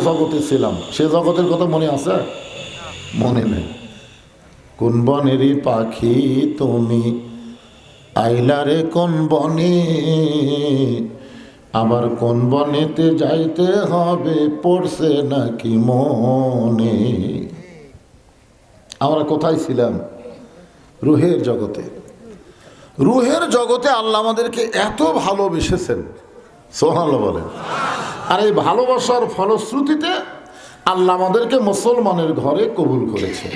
জগতে ছিলাম, সে জগতের কথা মনে আছে? মনে নেই। কোন বনেরই পাখি তুমি, আইলারে কোন বনে, আবার কোন বনেতে যাইতে হবে, পড়ছে নাকি মনে। আমরা কোথায় ছিলাম? রুহের জগতে। রুহের জগতে আল্লাহ আমাদেরকে এত ভালোবেসেছেন, সুবহানাল্লাহ বলেন। আর এই ভালোবাসার ফলশ্রুতিতে আল্লাহ আমাদেরকে মুসলমানের ঘরে কবুল করেছে।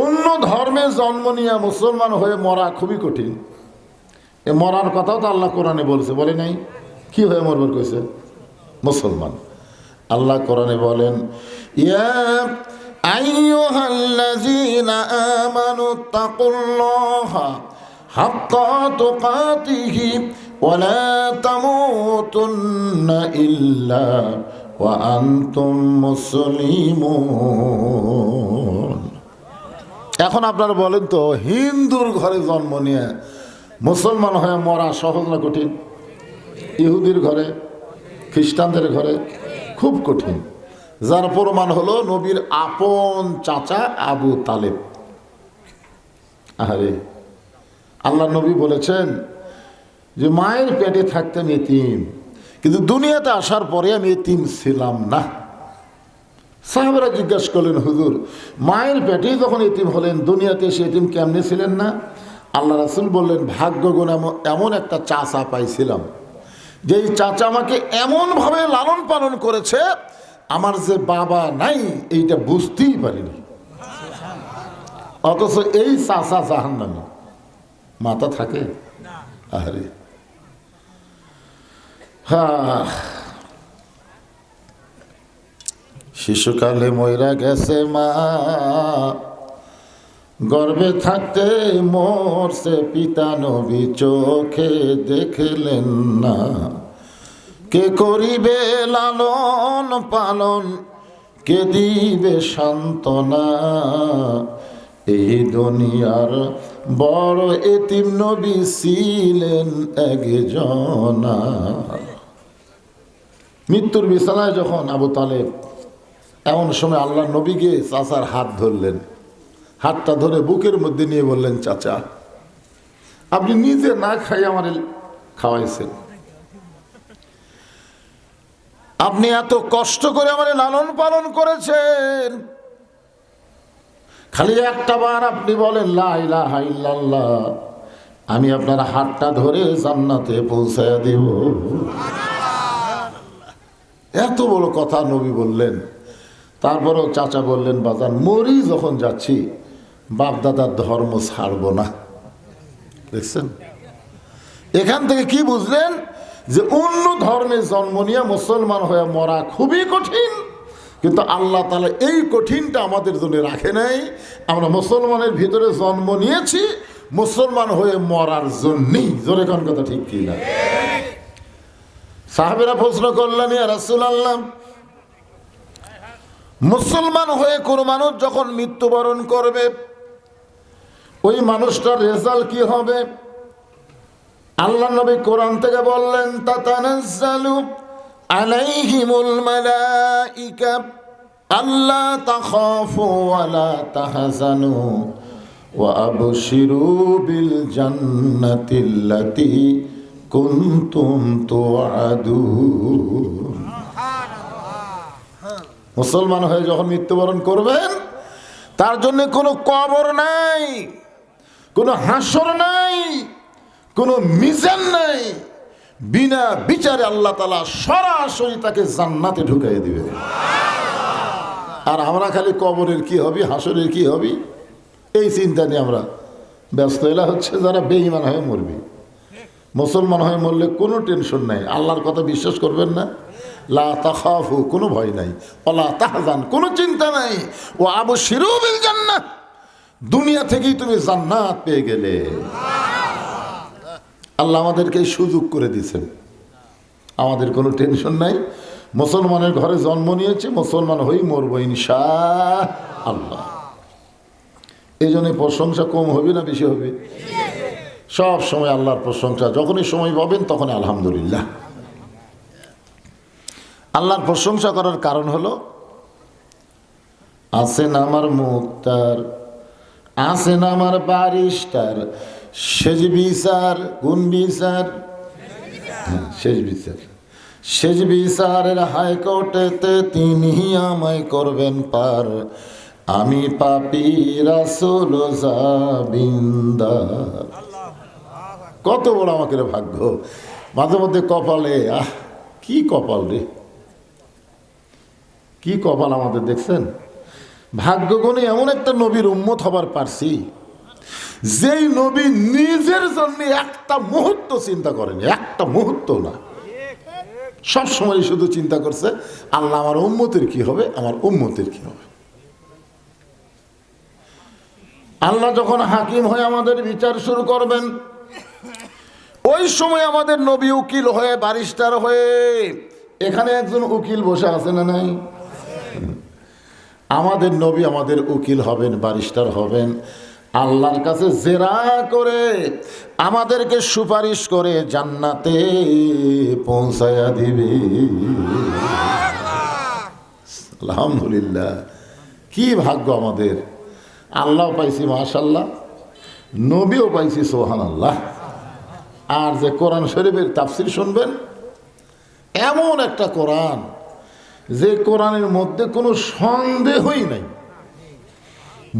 অন্য ধর্মে জন্ম নিয়ে মুসলমান হয়ে মরা খুবই কঠিন। এ মরার কথাও তো আল্লাহ কোরআনে বলেছে, বলে নাই? কি হয়ে মরবার কইছে? মুসলমান। আল্লাহ কোরআনে বলেন, ইয়া আইয়ুহাল্লাযীনা আমানু তাকুল্লাহা হাক্কা তুকাতিহি ওয়া লা তামুতুন্না ইল্লা ওয়া আনতুম মুসলিমুন। এখন আপনারা বলেন তো, হিন্দুর ঘরে জন্ম নিয়ে মুসলমান হয়ে মরা সহজ না কঠিন? ইহুদির ঘরে, খ্রিস্টানদের ঘরে খুব কঠিন। যার প্রমাণ হলো নবীর আপন চাচা আবু তালেব। আরে আল্লাহ নবী বলেছেন যে মায়ের পেটে থাকতাম এতিম, কিন্তু দুনিয়াতে আসার পরে আমি এতিম ছিলাম না। সাহাবারা জিজ্ঞাসা করলেন, হুজুর মায়ের পেটেই যখন এতিম হলেন, দুনিয়াতে এসে এতিম কেমনে ছিলেন না? আল্লাহ রাসূল বললেন, ভাগ্যগুণ এমন একটা চাচা পাইছিলাম, যেই চাচা আমাকে এমনভাবে লালন পালন করেছে, আমার যে বাবা নাই এইটা বুঝতেই পারিনি। অথচ এই চাচা জাহান্নামী, মাথা থাকে? আরে হ্যাঁ, শিশুকালে মইরা গেছে মা, গর্ভে থাকতে মরছে পিতা, নবী চোখে দেখলেন না। কে করিবে লালন পালন, কে দিবে সান্ত্বনা, এই দুনিয়ার বড় এতিম নবী ছিলেন একজনা। মৃত্যুর বিছানায় যখন আবু তালেব, এমন সময় আল্লাহ নবী গিয়ে চাচার হাত ধরলেন। হাতটা ধরে বুকের মধ্যে নিয়ে বললেন, চাচা আপনি নিজে না খাই আমার খাওয়াইছেন, আপনি এত কষ্ট করে আমার লালন পালন করেছেন, খালি একটা বার আপনি বলেন লা ইলাহা ইল্লাল্লাহ, আমি আপনার হাতটা ধরে জান্নাতে পৌঁছায়া দিব। এত বড় কথা নবী বললেন। তারপরেও চাচা বললেন, বাজান মরি যখন যাচ্ছি বাপ দাদার ধর্ম ছাড়বো না। দেখছেন, এখান থেকে কি বুঝলেন? যে অন্য ধর্মে জন্ম নিয়ে মুসলমান হয়ে মরা খুবই কঠিন, কিন্তু আল্লাহ তাআলা এই কঠিনটা আমাদের জন্য রাখে নাই। আমরা মুসলমানের ভিতরে জন্ম নিয়েছি মুসলমান হয়ে মরার জন্যই। জোরে কোন কথা ঠিক কি না? সাহাবীরা প্রশ্ন করলেন, ইয়া রাসূলুল্লাহ, মুসলমান হয়ে কোন মানুষ যখন মৃত্যুবরণ করবে, ওই মানুষটার রেজাল্ট কি হবে? আল্লাহ নবী কোরআন থেকে বললেন, তাতানাজ্জালু আলাইহিমুল মালাইকা আল্লা তাখাফু ওয়া লা তাহজানু ওয়া আবশিরু বিল জান্নাতিল্লাতী কুনতুম তুআদুন। মুসলমান হয়ে যখন মৃত্যুবরণ করবেন, তার জন্য কোনো কবর নাই, কোনো হাসর নাই, কোনো মিজান নাই, বিনা বিচারে আল্লাহ তাআলা সরাসরি তাকে জান্নাতে ঢুকাইয়ে দিবে। আর আমরা খালি কবরের কি হবে, হাসরের কি হবে, এই চিন্তা নিয়ে আমরা ব্যস্ত। এলা হচ্ছে যারা বেঈমান হয়ে মরবে। মুসলমান হয়ে মরলে কোনো টেনশন নাই, আল্লাহর কথা বিশ্বাস করবেন না, লা তাখাফু কোনো ভয় নাই, ওয়ালা তাহজান কোনো চিন্তা নাই, ও আবশিরু বিল জান্নাহ দুনিয়া থেকেই তুমি জান্নাত পেয়ে গেলে। আল্লাহ আমাদেরকে সুযোগ করে দিয়েছেন, আমাদের কোনো টেনশন নাই। মুসলমানের ঘরে জন্ম নিয়েছে, মুসলমান হয়েই মরবো ইনশাআল্লাহ। এই জন্য প্রশংসা কম হবে না বেশি হবে? সব সময় আল্লাহর প্রশংসা, যখনই সময় পাবেন তখন আলহামদুলিল্লাহ। আল্লাহর প্রশংসা করার কারণ হলো আছেন আমার মুক্তার, আছেন আমার বারিস্টার, শেষ বিচার, কোন বিচার? শেষ বিচার। শেষ বিচারের হাইকোর্টেতে তিনি আমায় করবেন পার, আমি পাপী রাসূল জাবিন্দার। কত বড় আমাকে ভাগ্য! মাঝে মধ্যে কপালে, কি কপাল রে, কি কপাল আমাদের! দেখছেন, ভাগ্যগুণে এমন একটা নবীর উম্মত হবার পারছি, যেই নবী নিজের জন্য একটা মুহূর্ত চিন্তা করেন, একটা মুহূর্ত না, সব সময় শুধু চিন্তা করছে আল্লাহ আমার উম্মতের কি হবে, আমার উম্মতের কি হবে। আল্লাহ যখন হাকিম হয়ে আমাদের বিচার শুরু করবেন, ওই সময় আমাদের নবী উকিল হয়ে, বারিস্টার হয়ে, এখানে একজন উকিল বসে আছে না নাই? আমাদের নবী আমাদের উকিল হবেন, বারিস্টার হবেন, আল্লাহর কাছে জেরা করে আমাদেরকে সুপারিশ করে জান্নাতে পৌঁছায়া দিবে। আলহামদুলিল্লাহ, কি ভাগ্য আমাদের! আল্লাহ পাইছি মাশাআল্লাহ, নবীও পাইছি সুবহানাল্লাহ। আর যে কোরআন শরীফের তাফসীর শুনবেন, এমন একটা কোরআন, যে কোরআনের মধ্যে কোনো সন্দেহই নাই,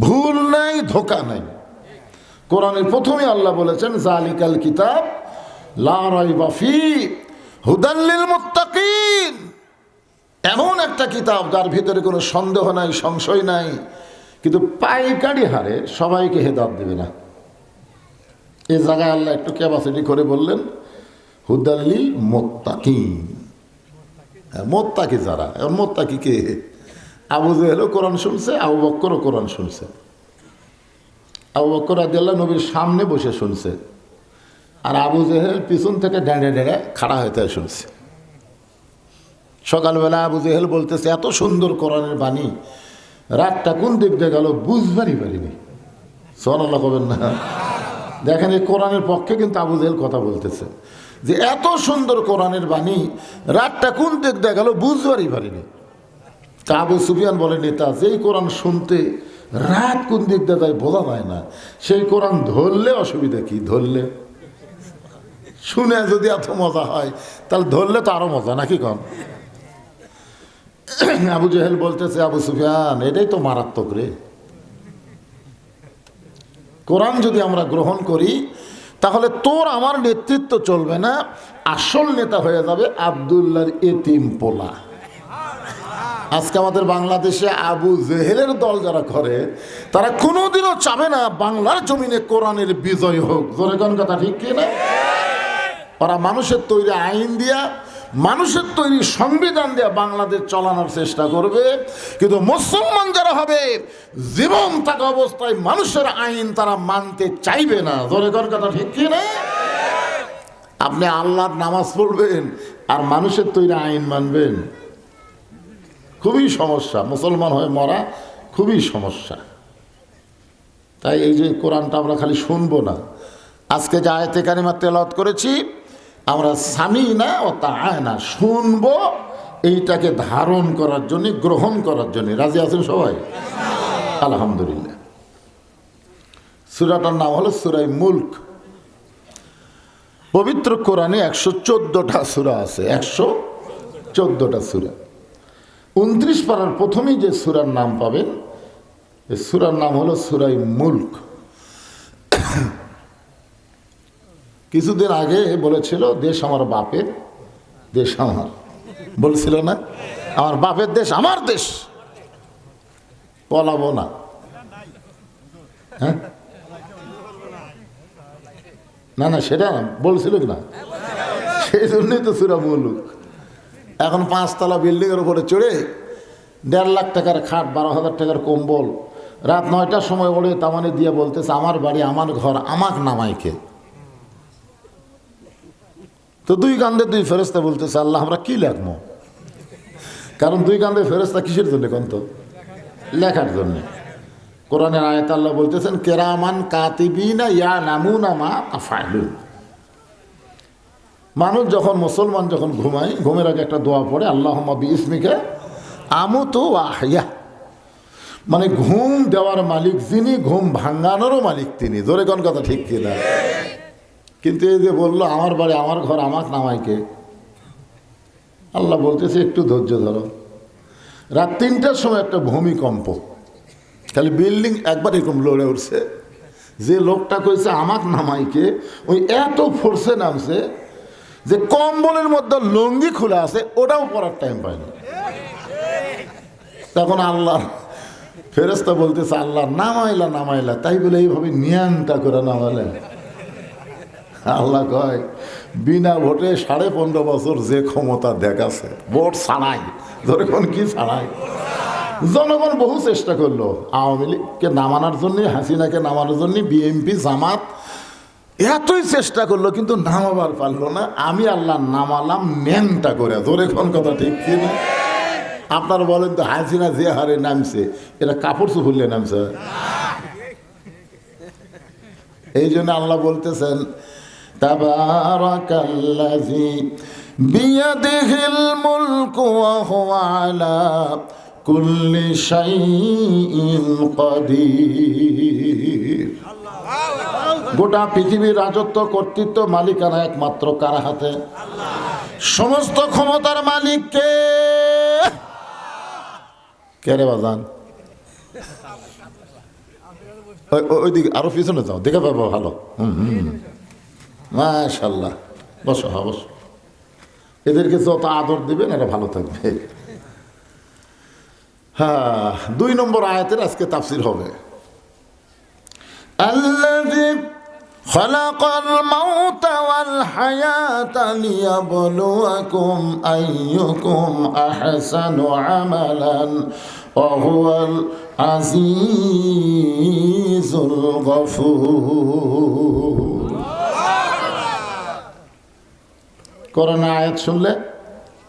ভুল নাই, ধোঁকা নাই। কোরআনের প্রথমে আল্লাহ বলেছেন জালিকাল কিতাব লা রাইবা ফীহি হুদাল লিল মুত্তাকিন। এমন একটা কিতাব যার ভিতরে কোনো সন্দেহ নাই, সংশয় নাই, কিন্তু পাইকারি হারে সবাইকে হেদায়েত দেবে না। এই জায়গায় আল্লাহ একটু ক্যাপাসিটি করে বললেন হুদাল লিল মুত্তাকিন। মোত্তাকি যারা, মোত্তাকি কে? আবু জেহেলও কোরআন শুনছে, আবু বকরও কোরআন শুনছে। আবু বকর রাদিয়াল্লাহু নবীর সামনে বসে শুনছে, আর আবু জেহেল পিছন থেকে ডেঁড়ে ডেঁড়ে খাড়া হইতে শুনছে। সকালবেলা আবু জেহেল বলতেছে, এত সুন্দর কোরআনের বাণী, রাতটা কোন দিক দিয়ে গেল বুঝবারই পারিনি। সুবহানাল্লাহ বলবেন না? দেখেন, এই কোরআনের পক্ষে কিন্তু আবু জেহেল কথা বলতেছে যে এত সুন্দর কোরআনের বাণী, রাতটা কোন দিক দিয়ে গেল বুঝবারই পারিনি। তা আবু সুফিয়ান বলে, নেতা, যেই কোরআন শুনতে রাত কোন দিক দিয়ে যায় বোঝা যায় না, সেই কোরআন ধরলে অসুবিধা কি? ধরলে শুনে যদি এত মজা হয়, তাহলে ধরলে তো আরো মজা, নাকি কম? আবু জেহেল বলতেছে, আবু সুফিয়ান, এটাই তো মারাত্মক রে। কোরআন যদি আমরা গ্রহণ করি, তাহলে তোর আমার নেতৃত্ব চলবে না, আসল নেতা হয়ে যাবে আব্দুল্লাহর এতিম পোলা। আজকে আমাদের বাংলাদেশে আবু জেহেলের দল যারা করে, তারা কোনোদিনও চাবে না বাংলার জমিনে কোরআনের বিজয় হোক। জোরে কোন কথা ঠিক কি না? ওরা মানুষের তৈরি আইন দিয়া, মানুষের তৈরি সংবিধান দিয়া বাংলাদেশ চালানোর চেষ্টা করবে, কিন্তু মুসলমান যারা হবে, জীবন থাকা অবস্থায় মানুষের আইন তারা মানতে চাইবে না। জোরে কোন কথা ঠিক কি না? আপনি আল্লাহর নামাজ পড়বেন আর মানুষের তৈরি আইন মানবেন, খুবই সমস্যা। মুসলমান হয়ে মরা খুবই সমস্যা। তাই এই যে কোরআনটা আমরা খালি শুনবো না, আজকে যে আয়াতে কারিমা তেলাওয়াত করেছি, আমরা সামিনা ও তাআনা, শুনবো, এইটাকে ধারণ করার জন্য, গ্রহণ করার জন্য। রাজি আছেন সবাই? আলহামদুলিল্লাহ। সূরাটার নাম হলো সূরা মুলক। পবিত্র কোরআনে 114টা সূরা আছে, 114টা সূরা। 29 পারার প্রথমেই যে সূরার নাম পাবেন, এই সূরার নাম হলো সূরা মুলক। কিছুদিন আগে বলেছিল দেশ আমার বাপের, দেশ আমার, বলছিল না? আমার বাপের দেশ, আমার দেশ, পলাবো না। হ্যাঁ, না না, সেটা বলছিল কি না? সেই জন্যই তো সূরা মুলক। এখন 5 তলা বিল্ডিংয়ের উপরে চড়ে 1.5 লাখ টাকার খাট, 12,000 টাকার কম্বল, রাত 9টার সময় ওড়ে তামানে দিয়ে বলতেছে, আমার বাড়ি, আমার ঘর, আমাকে নামাইকে। তো 2 কান্দে 2 ফেরেশতা বলতেছে, আল্লাহ আমরা কি লেখবো? কারণ 2 কান্দে ফেরেশতা কিসের জন্য? কন্ত লেখার জন্য। কোরআনের আয়াতে আল্লাহ বলতেছেন, কেরামান কাতিবিনা ইয়ালামুনা মা তাফআলুন। মানুষ যখন মুসলমান যখন ঘুমায়, ঘুমের আগে একটা দোয়া পড়ে, আল্লাহুম্মা বিইসমিকা আমুতু ওয়া আহইয়া। মানে ঘুম দেওয়ার মালিক যিনি, ঘুম ভাঙানোরও মালিক তিনি। জোরে কোন কথা ঠিক কিনা? কিন্তু এই যে বললো আমার বাড়ি আমার ঘর আমাকে নামাইকে, আল্লাহ বলতেছে একটু ধৈর্য ধরো। রাত 3টার সময় একটা ভূমিকম্প, খালি বিল্ডিং একবার এরকম লড়ে উঠছে। যে লোকটা কইছে আমাকে নামাইকে, ওই এত ফোর্সে নামছে যে কম্বলের মধ্যে লুঙ্গি খোলা আছে ওটাও পরার টাইম পায়নি। তখন আল্লাহ ফেরেশতা বলতেছে, আল্লাহ নামাইলা নামাইলা, তাই বলে এইভাবে নিয়ানটা করে নামালে? আল্লাহ কয়, বিনা ভোটে 15.5 বছর যে ক্ষমতা দেখাছে, ভোট ছাড়াই, ধরে কোন কি ছাড়াই, জনগণ বহু চেষ্টা করলো আওয়ামী লীগকে নামানোর জন্য, হাসিনাকে নামানোর জন্য, বিএনপি জামাত এতই চেষ্টা করলো, কিন্তু নামাবার পারলো না। আমি আল্লাহ নামালাম ন্যাংটা করে। ধরে কোন কথা ঠিক কিনা? আপনারা বলেন তো, হাসিনা যে হারে নামছে, এরা কাপড় চুপুরলে নামছে? এই জন্য আল্লাহ বলতেছেন, তাবারাকাল্লাযী বিয়াদিহিল মুলকু ওয়া হুয়া আলা কুল্লি শাইইন কাদির। গোটা পৃথিবীর রাজত্ব, কর্তৃত্ব, মালিকানা একমাত্র কার হাতে? সমস্ত ক্ষমতার মালিক কে? কে রে বাজান? ওইদিকে আরো পিছনে যাও, দেখে পাবো ভালো। মাশাআল্লাহ, বসো, হ্যাঁ বসো। এদেরকে যত আদর দিবেন এরা ভালো থাকবে। হ্যাঁ, 2 নম্বর আয়াতের আজকে তাফসীর হবে। আল্লাযী খালাকাল মাউতা ওয়াল হায়াতা লিয়াবলুয়াকুম আইয়ুকুম আহসানু আমালান ওয়া হুয়াল আজিজুল গফুর। কোরআনের আয়াত শুনলে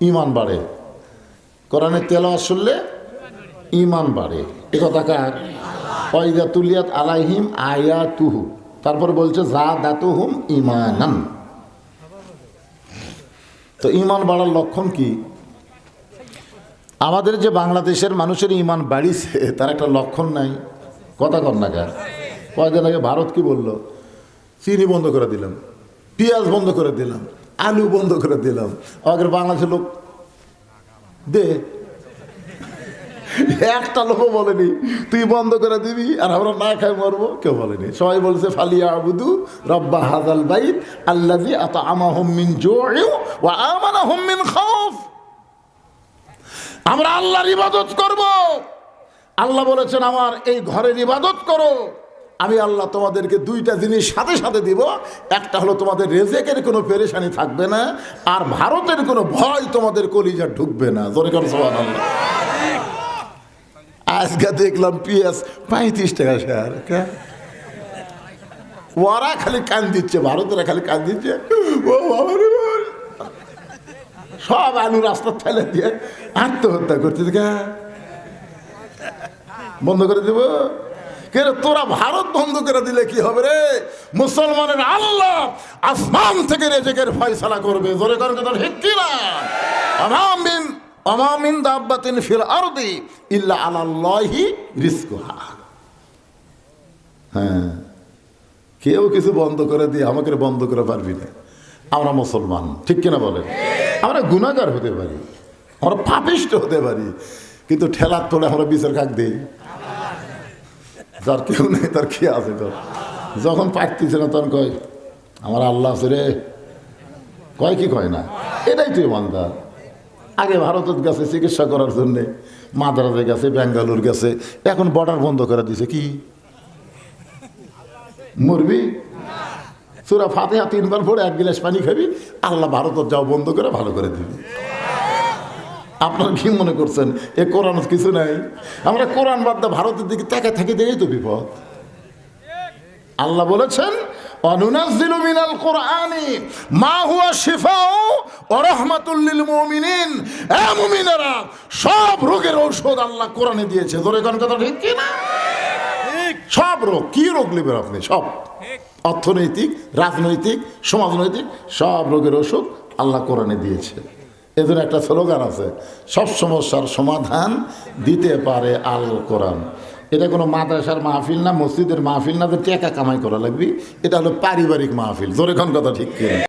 ঈমান বাড়ে, কোরআনের তেলাওয়াত শুনলে ঈমান বাড়ে। এ কথা কার? ওয়াইদা তুলিয়াত আলাইহিম আয়াতুহু, তারপর বলছে যাদাতুহুম ঈমানান। তো ঈমান বাড়ার লক্ষণ কি? আমাদের যে বাংলাদেশের মানুষের ঈমান বাড়িছে, তার একটা লক্ষণ নাই। কথা কর না কার? কয়দিন আগে ভারত কি বলল? চিনি বন্ধ করে দিলাম, পেঁয়াজ বন্ধ করে দিলাম, আলু বন্ধ করে দিলাম। আগের বাংলাদেশের লোক দে, একটা লোকও বলেনি তুই বন্ধ করে দিবি আর আমরা না খাই মরবো, কেউ বলেনি। সবাই বলছে ফালিয়াবুদু রব্বা হাযাল বাইত আল্লাযী আত'আমাহুম মিন জু'ইন ওয়া আমানাহুম মিন খাউফ। আমরা আল্লাহর ইবাদত করব। আল্লাহ বলেছেন আমার এই ঘরের ইবাদত করো। আমি আল্লাহ তোমাদেরকে 2টা জিনিস সাথে সাথে দিব। একটা হলো তোমাদের রেজেকের কোনো পেরেশানি থাকবে না, আর ভারতের কোনো ভয় তোমাদের কলিজা ঢুকবে না। জোরে করে সুবহানাল্লাহ। আজকে দেখলাম পেঁয়াজ 35 টাকা শেয়ার। ওরা খালি কান দিচ্ছে, ভারতেরা খালি কান দিচ্ছে, ও বাবারে সব আলু রাস্তা ফেলে দিয়ে আত্মহত্যা করছে। বন্ধ করে দেব কেন? তোরা ভারত বন্ধ করে দিলে কি হবে রে? মুসলমানের আল্লাহ আসমান থেকে রেজেকের ফয়সালা করবে। জোরে করে কথা ঠিক কি না? ওমা মিন দাব্বাতিন ফিল আরদি ইল্লা আলাল্লাহি রিজকুহা। হ্যাঁ, কেউ কিছু বন্ধ করে দিয়ে আমাকে বন্ধ করে পারবি না। আমরা মুসলমান, ঠিক কিনা বলেন? আমরা গুনাহগার হতে পারি, আমরা পাপিষ্ট হতে পারি, কিন্তু ঠেলার তোলে আমরা বিচার কাক দিই। যার কেউ নেই তার কি আছে? যখন পারতেছে না তখন কয় আমার আল্লাহ আছে রে। কয় কি কয় না? এটাই তুই ইমানদার। আগে ভারতের গেছে চিকিৎসা করার জন্যে, মাদ্রাজে গেছে, বেঙ্গালুর গেছে, এখন বর্ডার বন্ধ করে দিছে। কি মরবি? সূরা ফাতিহা 3 বার পড়ে 1 গ্লাস পানি খাবি, আল্লাহ ভারতের যাও বন্ধ করে ভালো করে দিবি। আপনারা কি মনে করছেন এ কোরআন কিছু নাই? আমরা কোরআন বাদ দিয়ে ভারতের দিকে তাকায় থাকি, দেখেই তো বিপদ। আল্লাহ বলেছেন অনুনাজ্জিলু মিনাল কুরআনি মা হুয়া শিফাউ ওয়া রাহমাতুল লিল মুমিনিন। এ মুমিনেরা, সব রোগের ঔষধ আল্লাহ কোরআনে দিয়েছে। ধরে কোন কথা ঠিক কি না? ঠিক। সব রোগ, কি রোগ নেবেন আপনি? সব অর্থনৈতিক, রাজনৈতিক, সমাজনৈতিক সব রোগের ওষুধ আল্লাহ কোরআনে দিয়েছে। এদের একটা স্লোগান আছে, সব সমস্যার সমাধান দিতে পারে আল কোরআন। এটা কোনো মাদ্রাসার মাহফিল না, মসজিদের মাহফিল না যে টাকা কামাই করা লাগবে, এটা হলো পারিবারিক মাহফিল। জোরে কোন কথা ঠিক কিনা?